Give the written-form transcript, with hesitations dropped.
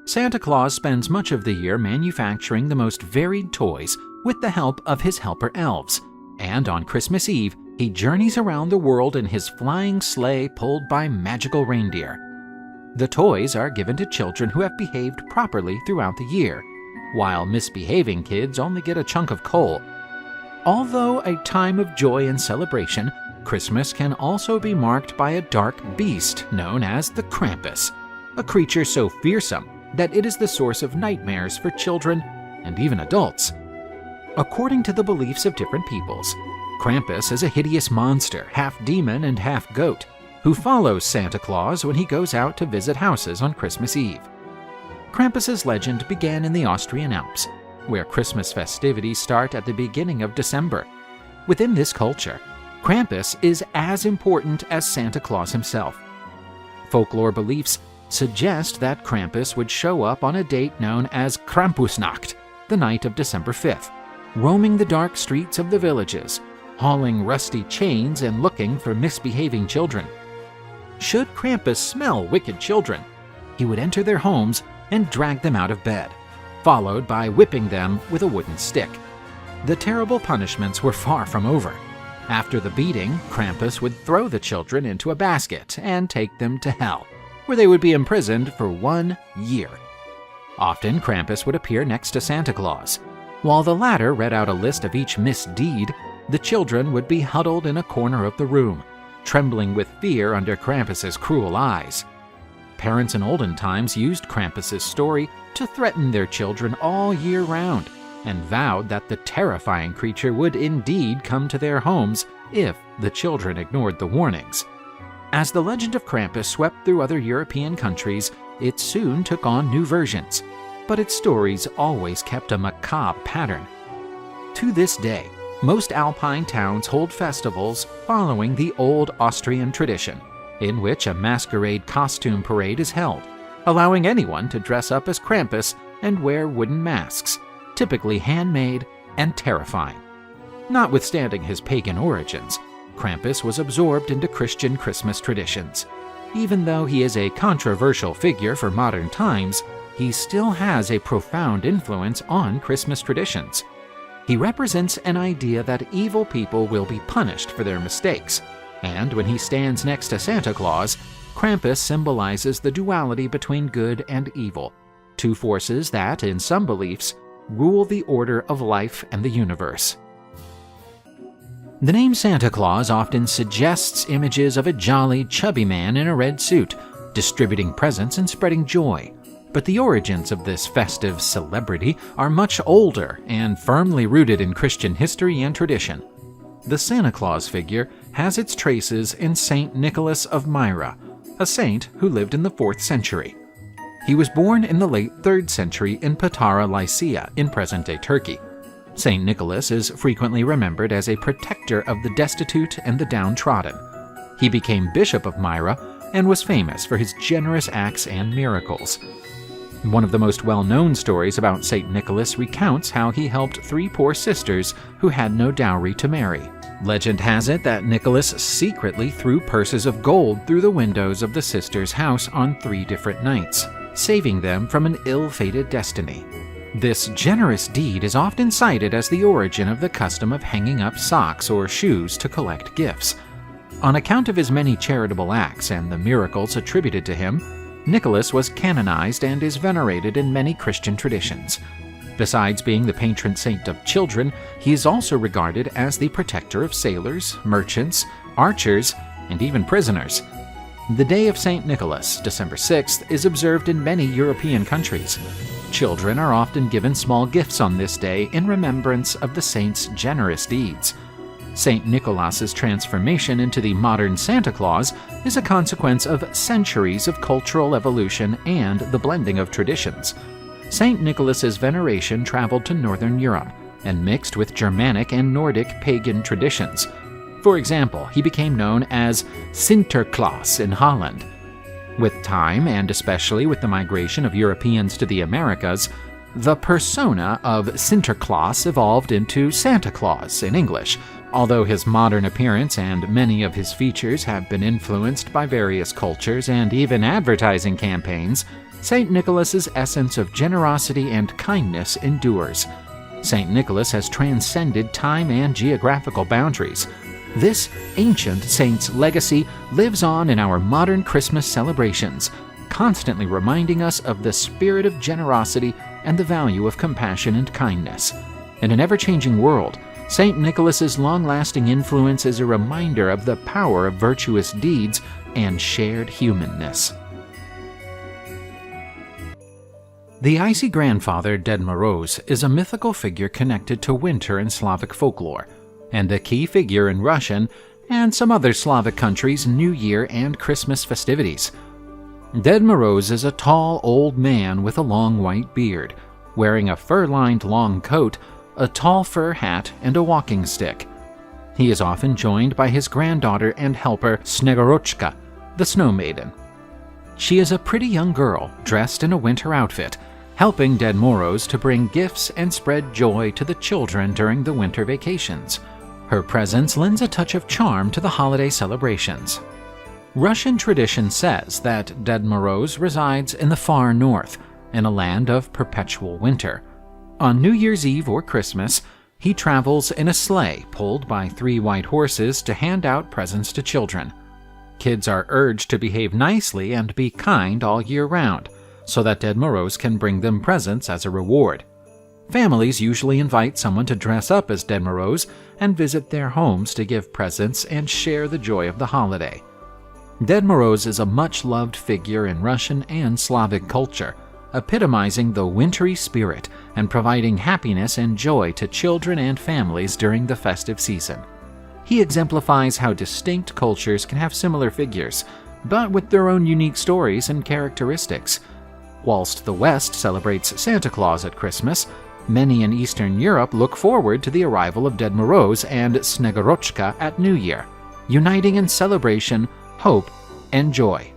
Santa Claus spends much of the year manufacturing the most varied toys with the help of his helper elves, and on Christmas Eve, he journeys around the world in his flying sleigh pulled by magical reindeer. The toys are given to children who have behaved properly throughout the year, while misbehaving kids only get a chunk of coal. Although a time of joy and celebration, Christmas can also be marked by a dark beast known as the Krampus, a creature so fearsome that it is the source of nightmares for children and even adults. According to the beliefs of different peoples, Krampus is a hideous monster, half demon and half goat, who follows Santa Claus when he goes out to visit houses on Christmas Eve. Krampus's legend began in the Austrian Alps, where Christmas festivities start at the beginning of December. Within this culture, Krampus is as important as Santa Claus himself. Folklore beliefs suggest that Krampus would show up on a date known as Krampusnacht, the night of December 5th, roaming the dark streets of the villages, hauling rusty chains and looking for misbehaving children. Should Krampus smell wicked children, he would enter their homes and drag them out of bed, followed by whipping them with a wooden stick. The terrible punishments were far from over. After the beating, Krampus would throw the children into a basket and take them to hell, where they would be imprisoned for 1 year. Often, Krampus would appear next to Santa Claus. While the latter read out a list of each misdeed, the children would be huddled in a corner of the room, trembling with fear under Krampus's cruel eyes. Parents in olden times used Krampus's story to threaten their children all year round, and vowed that the terrifying creature would indeed come to their homes if the children ignored the warnings. As the legend of Krampus swept through other European countries, it soon took on new versions, but its stories always kept a macabre pattern. To this day, most alpine towns hold festivals following the old Austrian tradition, in which a masquerade costume parade is held, allowing anyone to dress up as Krampus and wear wooden masks, typically handmade and terrifying. Notwithstanding his pagan origins, Krampus was absorbed into Christian Christmas traditions. Even though he is a controversial figure for modern times, he still has a profound influence on Christmas traditions. He represents an idea that evil people will be punished for their mistakes, and when he stands next to Santa Claus, Krampus symbolizes the duality between good and evil, two forces that, in some beliefs, rule the order of life and the universe. The name Santa Claus often suggests images of a jolly, chubby man in a red suit, distributing presents and spreading joy. But the origins of this festive celebrity are much older and firmly rooted in Christian history and tradition. The Santa Claus figure has its traces in Saint Nicholas of Myra, a saint who lived in the 4th century. He was born in the late 3rd century in Patara, Lycia, in present-day Turkey. Saint Nicholas is frequently remembered as a protector of the destitute and the downtrodden. He became Bishop of Myra and was famous for his generous acts and miracles. One of the most well-known stories about Saint Nicholas recounts how he helped 3 poor sisters who had no dowry to marry. Legend has it that Nicholas secretly threw purses of gold through the windows of the sisters' house on 3 different nights, saving them from an ill-fated destiny. This generous deed is often cited as the origin of the custom of hanging up socks or shoes to collect gifts. On account of his many charitable acts and the miracles attributed to him, Nicholas was canonized and is venerated in many Christian traditions. Besides being the patron saint of children, he is also regarded as the protector of sailors, merchants, archers, and even prisoners. The Day of St. Nicholas, December 6th, is observed in many European countries. Children are often given small gifts on this day in remembrance of the saint's generous deeds. St. Nicholas's transformation into the modern Santa Claus is a consequence of centuries of cultural evolution and the blending of traditions. St. Nicholas's veneration traveled to Northern Europe and mixed with Germanic and Nordic pagan traditions. For example, he became known as Sinterklaas in Holland. With time, and especially with the migration of Europeans to the Americas, the persona of Sinterklaas evolved into Santa Claus in English, Although his modern appearance and many of his features have been influenced by various cultures and even advertising campaigns, St. Nicholas's essence of generosity and kindness endures. St. Nicholas has transcended time and geographical boundaries. This ancient saint's legacy lives on in our modern Christmas celebrations, constantly reminding us of the spirit of generosity and the value of compassion and kindness. In an ever-changing world, St. Nicholas's long-lasting influence is a reminder of the power of virtuous deeds and shared humanness. The icy grandfather Ded Moroz is a mythical figure connected to winter in Slavic folklore, and a key figure in Russian and some other Slavic countries' New Year and Christmas festivities. Ded Moroz is a tall old man with a long white beard, wearing a fur-lined long coat, a tall fur hat, and a walking stick. He is often joined by his granddaughter and helper Snegorochka, the Snow Maiden. She is a pretty young girl dressed in a winter outfit, helping Ded Moroz to bring gifts and spread joy to the children during the winter vacations. Her presence lends a touch of charm to the holiday celebrations. Russian tradition says that Ded Moroz resides in the far north, in a land of perpetual winter. On New Year's Eve or Christmas, he travels in a sleigh pulled by 3 white horses to hand out presents to children. Kids are urged to behave nicely and be kind all year round, so that Ded Moroz can bring them presents as a reward. Families usually invite someone to dress up as Ded Moroz and visit their homes to give presents and share the joy of the holiday. Ded Moroz is a much-loved figure in Russian and Slavic culture, epitomizing the wintry spirit and providing happiness and joy to children and families during the festive season. He exemplifies how distinct cultures can have similar figures, but with their own unique stories and characteristics. Whilst the West celebrates Santa Claus at Christmas, many in Eastern Europe look forward to the arrival of Ded Moroz and Snegorochka at New Year, uniting in celebration, hope, and joy.